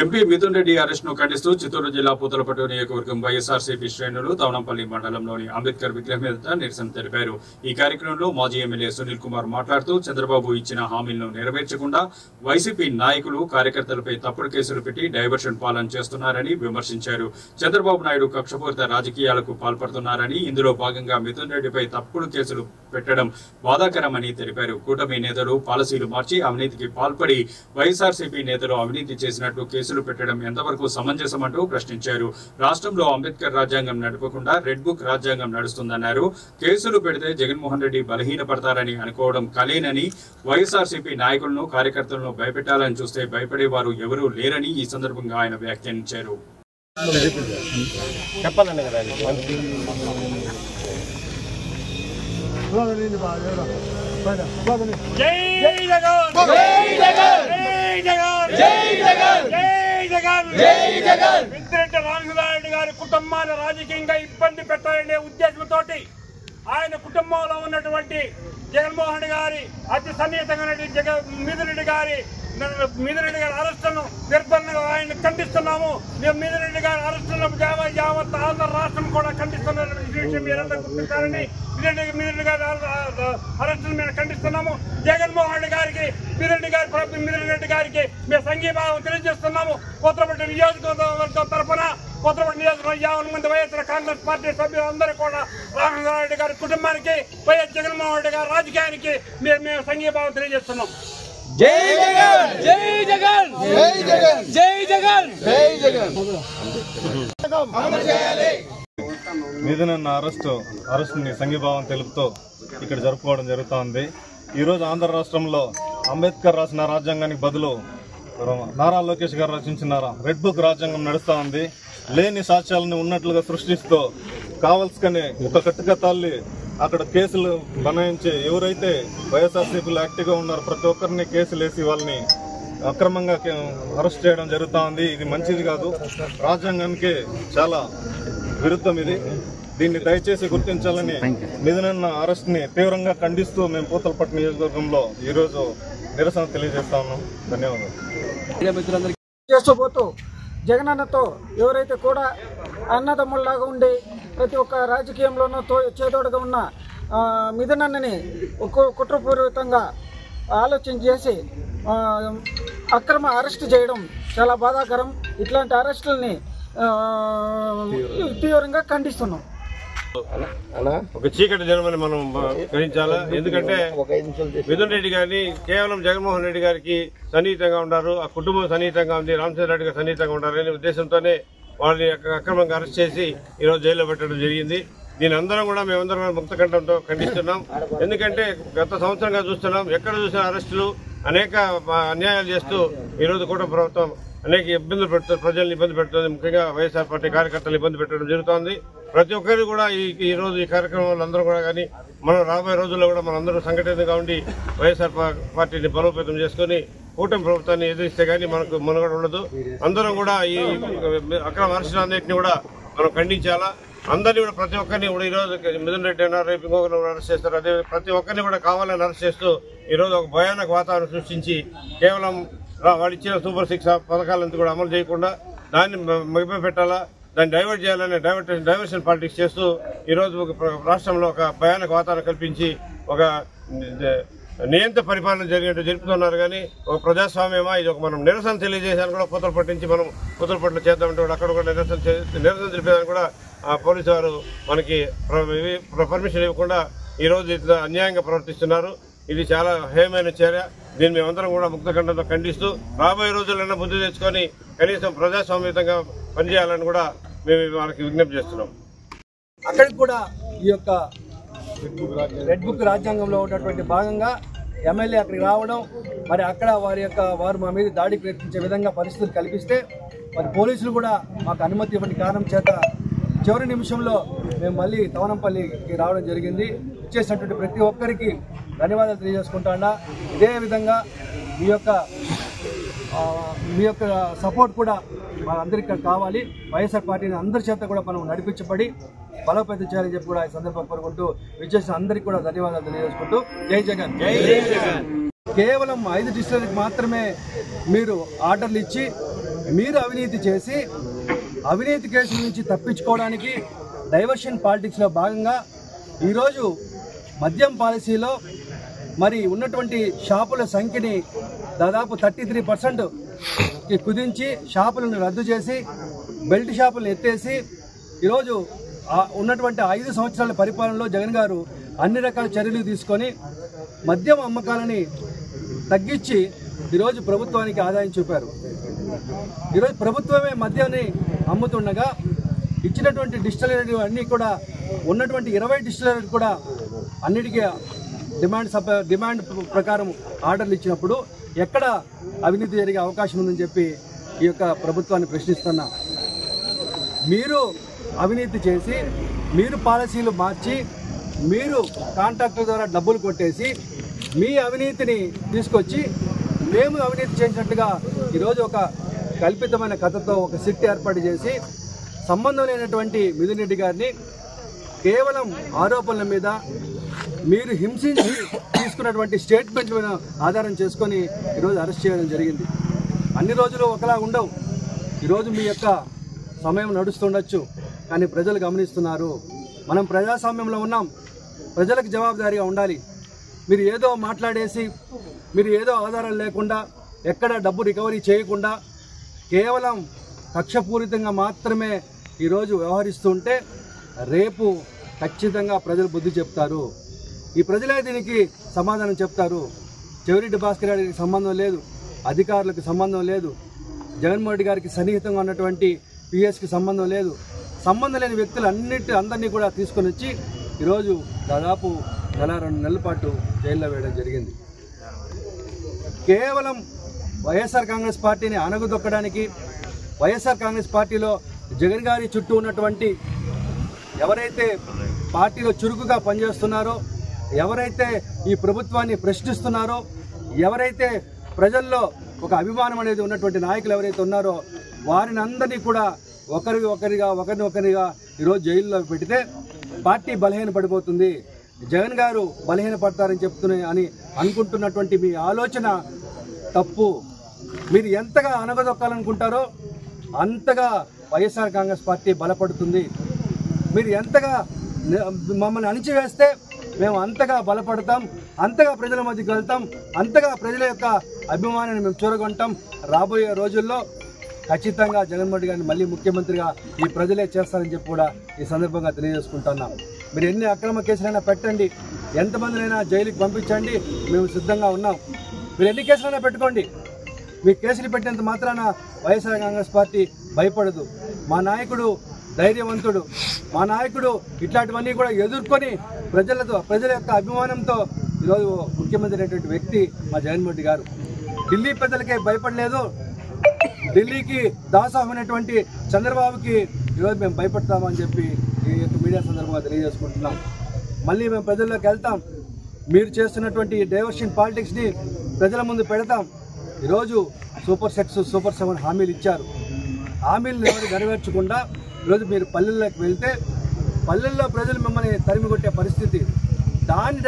MP Mithun Reddy arrest ను ఖండిస్తూ చిత్తూరు జిల్లా పూతలపట్టు నియోజకవర్గం వైఎస్ఆర్సీపీ శ్రేణులు తవనంపల్లి మండలంలోని అంబేద్కర్ విగ్రహం ఎదుట నిరసన తెలిపారు। ఈ కార్యక్రమంలో మాజీ ఎమ్మెల్యే సునీల్ కుమార్ మాట్లాడుతూ చంద్రబాబు ఇచ్చిన హామీలను నెరవేర్చకుండా వైసీపీ నాయకులు కార్యకర్తలపై తప్పుడు కేసులు పెట్టి డైవర్షన్ పాలన చేస్తున్నారని విమర్శించారు। చంద్రబాబు నాయుడు కక్షపూరిత రాజకీయాలకు పాల్పడుతున్నారని, ఇందులో భాగంగా మిథున్ రెడ్డిపై తప్పుడు కేసులు పెట్టడం బాధాకరమని తెలిపారు। కూటమి నేతలు పాలసీలు మార్చి అవినీతికి పాల్పడి వైఎస్ఆర్సీపీ నేతలు అవినీతి చేసినట్టు కేసులు పెట్టడం ఎంతవరకు సమంజసమంటూ ప్రశ్నించారు। రాష్ట్రంలో అంబేద్కర్ రాజ్యాంగం నడపకుండా రెడ్ బుక్ రాజ్యాంగం నడుస్తుందన్నారు। కేసులు పెడితే జగన్మోహన్ రెడ్డి బలహీనపడతారని అనుకోవడం కలేనని, వైఎస్ఆర్సీపీ నాయకులను కార్యకర్తలను భయపెట్టాలని చూస్తే భయపడేవారు ఎవరూ లేరని ఈ సందర్భంగా ఆయన వ్యాఖ్యానించారు। మిత్రెడ్డి రామచంద్రారెడ్డి గారి కుటుంబాన్ని రాజకీయంగా ఇబ్బంది పెట్టాలనే ఉద్దేశంతో ఆయన కుటుంబంలో ఉన్నటువంటి జగన్మోహన్ రెడ్డి గారి అతి సన్నిహితంగా మిథున్ రెడ్డి గారి అరెస్టులను నిర్బంధంగా ఆయన ఖండిస్తున్నాము। మేము మిథున్ రెడ్డి గారి అరెస్టులను యావత్ ఆంధ్ర రాష్ట్రం కూడా ఖండిస్తున్న విషయం మీరంతా గుర్తించాలని మిథున్ రెడ్డి గారి అరెస్టులను మేము ఖండిస్తున్నాము। జగన్మోహన్ రెడ్డి గారికి మిథున్ రెడ్డి గారికి మేము సంఘీభావం తెలియజేస్తున్నాము। పూతలపట్టు నియోజకవర్గం తరఫున పూతలపట్టు నియోజకవర్గం 50 మంది వైఎస్ఆర్ కాంగ్రెస్ పార్టీ సభ్యులందరూ కూడా రామచంద్రారెడ్డి గారి కుటుంబానికి, వైఎస్ జగన్మోహన్ రెడ్డి గారి రాజకీయానికి మేము సంఘీభావం తెలియజేస్తున్నాం। జై జగన్, జై జగన్, జై జగన్, జై జగన్, జై జగన్। మిథున్ అన్న అరెస్టుని సంఘీభావం తెలుపుతూ ఇక్కడ జరుపుకోవడం జరుగుతోంది। ఈరోజు ఆంధ్ర రాష్ట్రంలో అంబేద్కర్ రాసిన రాజ్యాంగానికి బదులు నారా లోకేష్ గారు రచించిన రెడ్ బుక్ రాజ్యాంగం నడుస్తూ ఉంది। లేని సాక్ష్యాలను ఉన్నట్లుగా సృష్టిస్తూ కావలసుకని ఒక కట్టుకతాల్ని అక్కడ కేసులు బనాయించి ఎవరైతే వైఎస్ఆర్సీపీలో యాక్టివ్గా ఉన్నారో ప్రతి ఒక్కరిని కేసులు వేసి వాళ్ళని అక్రమంగా అరెస్ట్ చేయడం జరుగుతూ ఉంది। ఇది మంచిది కాదు, రాజ్యాంగానికి చాలా విరుద్ధం ఇది। దీన్ని దయచేసి గుర్తించాలని మిథున్ అన్న అరెస్ట్ ని తీవ్రంగా ఖండిస్తూ మేము పూతలపట్టు నియోజకవర్గంలో ఈరోజు నిరసన తెలియజేస్తా ఉన్నాం। ధన్యవాదాలు। జగనన్నతో ఎవరైతే కూడా అన్నదమ్ముల్లాగా ఉండి ప్రతి ఒక్క రాజకీయంలోనూ చేదోడుగా ఉన్న మిథున్ అన్నని కుట్రపూరితంగా ఆలోచన చేసి అక్రమ అరెస్ట్ చేయడం చాలా బాధాకరం। ఇట్లాంటి అరెస్టులని తీవ్రంగా ఖండిస్తున్నాం। ఒక చీకటి జనమని మనం గ్రహించాలా, ఎందుకంటే మిథున్ రెడ్డి గారిని కేవలం జగన్మోహన్ రెడ్డి గారికి సన్నిహితంగా ఉన్నారు, ఆ కుటుంబం సన్నిహితంగా ఉంది, రామచంద్ర రెడ్డి గారు సన్నిహితంగా ఉన్నారు అనే ఉద్దేశంతోనే వాళ్ళని అక్రమంగా అరెస్ట్ చేసి ఈరోజు జైల్లో పెట్టడం జరిగింది। దీని అందరం కూడా మేమందరం ముక్తకంఠంతో ఖండిస్తున్నాం। ఎందుకంటే గత సంవత్సరంగా చూస్తున్నాం, ఎక్కడ చూసిన అరెస్టులు, అనేక అన్యాయాలు చేస్తూ ఈరోజు కూడా ప్రభుత్వం అనేక ఇబ్బందులు పెడుతుంది, ప్రజల్ని ఇబ్బంది పెడుతుంది, ముఖ్యంగా వైఎస్ఆర్ పార్టీ కార్యకర్తలు ఇబ్బంది పెట్టడం జరుగుతోంది। ప్రతి ఒక్కరు కూడా ఈ రోజు ఈ కార్యక్రమంలో అందరూ కూడా కానీ మనం రాబోయే రోజుల్లో కూడా మనందరూ సంఘటితంగా ఉండి వైఎస్ఆర్ పార్టీని బలోపేతం చేసుకుని కూటమి ప్రభుత్వాన్ని ఎదిరిస్తే గానీ మనకు మనుగడ ఉండదు। అందరం కూడా ఈ అక్రమ అరెస్టులన్నింటినీ కూడా మనం ఖండించాలా। అందరినీ కూడా ప్రతి ఒక్కరిని కూడా ఈరోజు మిథున్ రెడ్డి అన్నారు, రేపు ఇంకొకరు అరెస్ట్ చేస్తారు, అదే ప్రతి ఒక్కరిని కూడా కావాలని అరెస్ట్ చేస్తూ ఈరోజు ఒక భయానక వాతావరణం సృష్టించి కేవలం వాళ్ళు ఇచ్చిన సూపర్ 6 పథకాలంతా కూడా అమలు చేయకుండా దాన్ని మగిప పెట్టాలా, దాన్ని డైవర్ట్ చేయాలనే డైవర్షన్ పాలిటిక్స్ చేస్తూ ఈరోజు రాష్ట్రంలో ఒక భయానక వాతావరణం కల్పించి ఒక నియంత్ర పరిపాలన జరుపుతున్నారు। కానీ ఒక ప్రజాస్వామ్యమా, ఇది ఒక మనం నిరసన తెలియజేసాను కూడా పూతలపట్టు నుంచి మనం పూతలపట్టులో చేద్దామంటే కూడా అక్కడ కూడా నిరసన తెలిపేదాన్ని కూడా పోలీసు వారు మనకి పర్మిషన్ ఇవ్వకుండా ఈరోజు ఇట్లా అన్యాయంగా ప్రవర్తిస్తున్నారు। ఇది చాలా హేయమైన చర్య। దీన్ని మేమందరం కూడా ముక్తకంఠంతో ఖండిస్తూ రాబోయే రోజులైనా బుద్ధి తెచ్చుకొని కనీసం ప్రజాస్వామ్యంగా పనిచేయాలని కూడా మేము వాళ్ళకి విజ్ఞప్తి చేస్తున్నాం। అక్కడికి కూడా ఈ యొక్క రెడ్ బుక్ రాజ్యాంగంలో ఉన్నటువంటి భాగంగా ఎమ్మెల్యే అక్కడికి రావడం, మరి అక్కడ వారు మా మీద దాడి ప్రయత్నించే విధంగా పరిస్థితులు కల్పిస్తే మరి పోలీసులు కూడా మాకు అనుమతి ఇవ్వని కారణం చేత చివరి నిమిషంలో మేము మళ్ళీ తవనంపల్లికి రావడం జరిగింది। ఇచ్చేసినటువంటి ప్రతి ఒక్కరికి ధన్యవాదాలు తెలియజేసుకుంటా। ఇదే విధంగా మీ యొక్క సపోర్ట్ కూడా మనందరికీ కావాలి। వైఎస్ఆర్ పార్టీని అందరి చేత కూడా మనం నడిపించబడి బలోపేతం చేయాలని చెప్పి కూడా ఈ సందర్భంగా కోరుకుంటూ విచ్చేసిన అందరికీ కూడా ధన్యవాదాలు తెలియజేసుకుంటూ జై జగన్, జై జగన్। కేవలం 5 డిస్టిలరీకి మాత్రమే మీరు ఆర్డర్లు ఇచ్చి మీరు అవినీతి చేసి అవినీతి కేసుల నుంచి తప్పించుకోవడానికి డైవర్షన్ పాలిటిక్స్లో భాగంగా ఈరోజు మద్యం పాలసీలో మరి ఉన్నటువంటి షాపుల సంఖ్యని దాదాపు 33% కుదించి షాపులను రద్దు చేసి బెల్ట్ షాపులను ఎత్తేసి ఈరోజు ఉన్నటువంటి 5 సంవత్సరాల పరిపాలనలో జగన్ గారు అన్ని రకాల చర్యలు తీసుకొని మద్యం అమ్మకాలని తగ్గించి ఈరోజు ప్రభుత్వానికి ఆదాయం చూపారు. ఈరోజు ప్రభుత్వమే మద్యాన్ని అమ్ముతుండగా ఇచ్చినటువంటి డిస్టిలరీ అన్నీ కూడా ఉన్నటువంటి 20 డిస్టిలరీ కూడా అన్నిటికీ డిమాండ్ ప్రకారం ఆర్డర్లు ఇచ్చినప్పుడు ఎక్కడ అవినీతి జరిగే అవకాశం ఉందని చెప్పి ఈ యొక్క ప్రభుత్వాన్ని ప్రశ్నిస్తున్నా. మీరు అవినీతి చేసి మీరు పాలసీలు మార్చి మీరు కాంట్రాక్టర్ ద్వారా డబ్బులు కొట్టేసి మీ అవినీతిని తీసుకొచ్చి మేము అవినీతి చేసినట్టుగా ఈరోజు ఒక కల్పితమైన కథతో ఒక సిట్ ఏర్పాటు చేసి సంబంధం లేనటువంటి మిథున్ రెడ్డి గారిని కేవలం ఆరోపణల మీద మీరు హింసించి తీసుకున్నటువంటి స్టేట్మెంట్ల మీద ఆధారం చేసుకొని ఈరోజు అరెస్ట్ చేయడం జరిగింది. అన్ని రోజులు ఒకలా ఉండవు. ఈరోజు మీ యొక్క సమయం నడుస్తుండొచ్చు, కానీ ప్రజలు గమనిస్తున్నారు. మనం ప్రజాస్వామ్యంలో ఉన్నాం, ప్రజలకు జవాబుదారీగా ఉండాలి. మీరు ఏదో మాట్లాడేసి మీరు ఏదో ఆధారాలు లేకుండా ఎక్కడ డబ్బు రికవరీ చేయకుండా కేవలం కక్షపూరితంగా మాత్రమే ఈరోజు వ్యవహరిస్తుంటే రేపు ఖచ్చితంగా ప్రజలు బుద్ధి చెప్తారు. ఈ ప్రజలే దీనికి సమాధానం చెప్తారు. చెవిరెడ్డి భాస్కర్ గారికి సంబంధం లేదు, అధికారులకు సంబంధం లేదు, జగన్మోహన్ రెడ్డి గారికి సన్నిహితంగా ఉన్నటువంటి పిఎస్కి సంబంధం లేదు. సంబంధం లేని వ్యక్తులు అందరినీ కూడా తీసుకొని వచ్చి ఈరోజు దాదాపు 1-2 నెలల పాటు జైల్లో వేయడం జరిగింది. కేవలం వైఎస్ఆర్ కాంగ్రెస్ పార్టీని అణగదొక్కడానికి, వైఎస్ఆర్ కాంగ్రెస్ పార్టీలో జగన్ గారి చుట్టూ ఉన్నటువంటి ఎవరైతే పార్టీలో చురుకుగా పనిచేస్తున్నారో, ఎవరైతే ఈ ప్రభుత్వాన్ని ప్రశ్నిస్తున్నారో, ఎవరైతే ప్రజల్లో ఒక అభిమానం అనేది ఉన్నటువంటి నాయకులు ఎవరైతే ఉన్నారో వారిని అందరినీ కూడా ఒకరిని ఈరోజు జైల్లో పెడితే పార్టీ బలహీనపడిపోతుంది, జగన్ గారు బలహీనపడతారని అని అనుకుంటున్నటువంటి మీ ఆలోచన తప్పు. మీరు ఎంతగా అనగదొక్కాలనుకుంటారో అంతగా వైఎస్ఆర్ కాంగ్రెస్ పార్టీ బలపడుతుంది. మీరు ఎంతగా మమ్మల్ని అణిచివేస్తే మేము అంతగా బలపడతాం, అంతగా ప్రజల మధ్యకి వెళ్తాం, అంతగా ప్రజల యొక్క అభిమానాన్ని మేము చూరగొంటాం. రాబోయే రోజుల్లో ఖచ్చితంగా జగన్మోహన్ రెడ్డి గారిని మళ్ళీ ముఖ్యమంత్రిగా ఈ ప్రజలే చేస్తారని చెప్పి కూడా ఈ సందర్భంగా తెలియజేసుకుంటున్నాం. మీరు ఎన్ని అక్రమ కేసులైనా పెట్టండి, ఎంతమందినైనా జైలుకి పంపించండి, మేము సిద్ధంగా ఉన్నాం. మీరు ఎన్ని కేసులైనా పెట్టుకోండి, మీ కేసులు పెట్టినంత మాత్రాన వైఎస్ఆర్ కాంగ్రెస్ పార్టీ భయపడదు. మా నాయకుడు ధైర్యవంతుడు, మా నాయకుడు ఇట్లాంటివన్నీ కూడా ఎదుర్కొని ప్రజల యొక్క అభిమానంతో ఈరోజు ముఖ్యమంత్రి అయినటువంటి వ్యక్తి మా జగన్మోహన్ రెడ్డి గారు. ఢిల్లీ పెద్దలకే భయపడలేదు, ఢిల్లీకి దాసోహమైనటువంటి చంద్రబాబుకి ఈరోజు మేము భయపడతామని చెప్పి ఈ యొక్క మీడియా సందర్భంగా తెలియజేసుకుంటున్నాం. మళ్ళీ మేము ప్రజల్లోకి వెళ్తాం, మీరు చేస్తున్నటువంటి డైవర్షన్ పాలిటిక్స్ని ప్రజల ముందు పెడతాం. ఈరోజు సూపర్ 6, సూపర్ 7 హామీలు ఇచ్చారు. హామీలను ఎవరు నెరవేర్చకుండా ఈరోజు మీరు పల్లెల్లోకి వెళ్తే పల్లెల్లో ప్రజలు మిమ్మల్ని తరిమి కొట్టే పరిస్థితి. దాన్ని